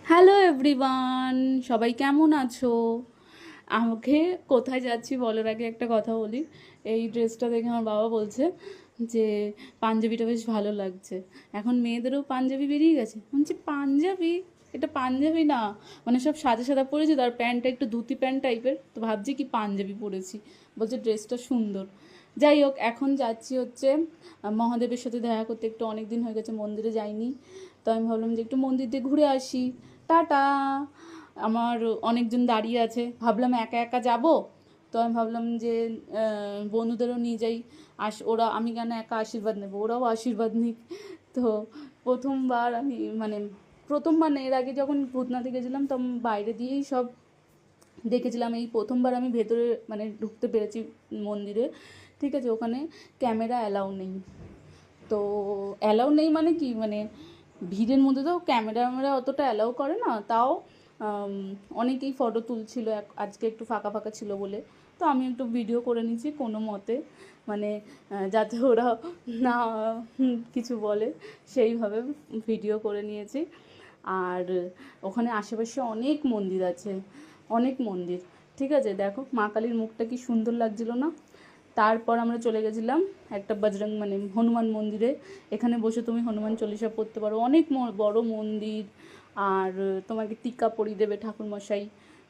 Hello everyone, সবাই কেমন আছো? আমাকে কোথায় যাচ্ছি বলার আগে একটা কথা বলি। এই ড্রেসটা দেখে আমার বাবা বলছে যে পাঞ্জাবিটা বেশ ভালো লাগছে। এখন মেয়েদেরও পাঞ্জাবি বেরিয়ে গেছে। আমি বলছি পাঞ্জাবি, এটা পাঞ্জাবি না, মানে সব সাদা সাদা পরেছি, তার প্যান্টটা একটু ধুতি প্যান্ট টাইপের, তো ভাবছি কি পাঞ্জাবি পরেছি। বলছে ড্রেসটা সুন্দর। যাই হোক, এখন যাচ্ছি হচ্ছে মহাদেবের সাথে দেখা করতে। একটু অনেক দিন হয়ে গেছে মন্দিরে যাইনি, তো আমি ভাবলাম যে একটু মন্দির দিয়ে ঘুরে আসি। টাটা। আমার অনেকজন দাঁড়িয়ে আছে, ভাবলাম একা একা যাব, তো আমি ভাবলাম যে বন্ধুদেরও নিয়ে যাই। ওরা, আমি কেন একা আশীর্বাদ নেব, ওরাও আশীর্বাদ নিক। তো প্রথমবার আমি মানে প্রথমবার না, এর আগে যখন ভূতনাথে গেছিলাম তখন বাইরে দিয়েই সব দেখেছিলাম। এই প্রথমবার আমি ভেতরে মানে ঢুকতে পেরেছি মন্দিরে। ঠিক আছে, ওখানে ক্যামেরা অ্যালাউ নেই। তো অ্যালাউ নেই মানে কি, মানে ভিড়ের মধ্যে তো ক্যামেরা ম্যামেরা অতটা অ্যালাউ করে না, তাও আম, অনেকেই ফটো তুলছিল। আজকে একটু ফাঁকা ফাঁকা ছিল বলে, তো আমি একটু ভিডিও করে নিচ্ছি কোনো মতে, মানে যাতে ওরা না কিছু বলে, সেইভাবে ভিডিও করে নিয়েছি। আর ওখানে আশেপাশে অনেক মন্দির আছে, অনেক মন্দির। ঠিক আছে, দেখো মা কালীর মুখটা কি সুন্দর লাগছিল না? তারপর আমরা চলে গেছিলাম একটা বজরং মানে হনুমান মন্দিরে। এখানে বসে তুমি হনুমান চল্লিশা পড়তে পারো, অনেক বড় মন্দির। আর তোমাকে টিকা পরিয়ে দেবে ঠাকুরমশাই।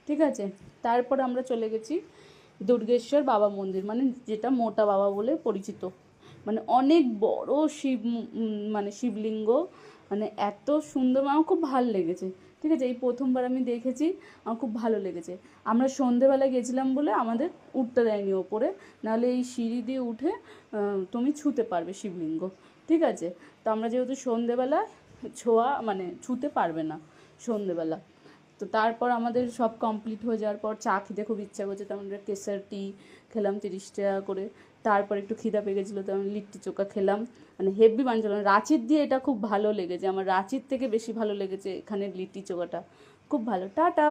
ঠিক আছে, তারপর আমরা চলে গেছি দুর্গেশ্বর বাবা মন্দির, মানে যেটা মোটা বাবা বলে পরিচিত। মানে অনেক বড় শিব, মানে শিবলিঙ্গ, মানে এত সুন্দর, আমার খুব ভালো লেগেছে। ঠিক আছে, এই প্রথমবার আমি দেখেছি, আমার খুব ভালো লেগেছে। আমরা সন্ধেবেলা গেছিলাম বলে আমাদের উঠতে দেয়নি ওপরে, নাহলে এই সিঁড়ি দিয়ে উঠে তুমি ছুঁতে পারবে শিবলিঙ্গ। ঠিক আছে, তো আমরা যেহেতু সন্ধেবেলা ছোঁয়া মানে ছুঁতে পারবে না সন্ধেবেলা। তো তারপর আমাদের সব কমপ্লিট হয়ে যাওয়ার পর চা খেতে খুব ইচ্ছা করছে, তো আমরা কেসার টি খেলাম 30 টাকা করে। তারপর একটু খিদা পেয়ে গেছিলো, তো আমি লিট্টি চোখা খেলাম। মানে হেভি বানিয়েছিল, রাঁচির দিয়ে এটা খুব ভালো লেগেছে আমার, রাঁচির থেকে বেশি ভালো লেগেছে এখানের লিট্টি চোখাটা, খুব ভালো। টাটা।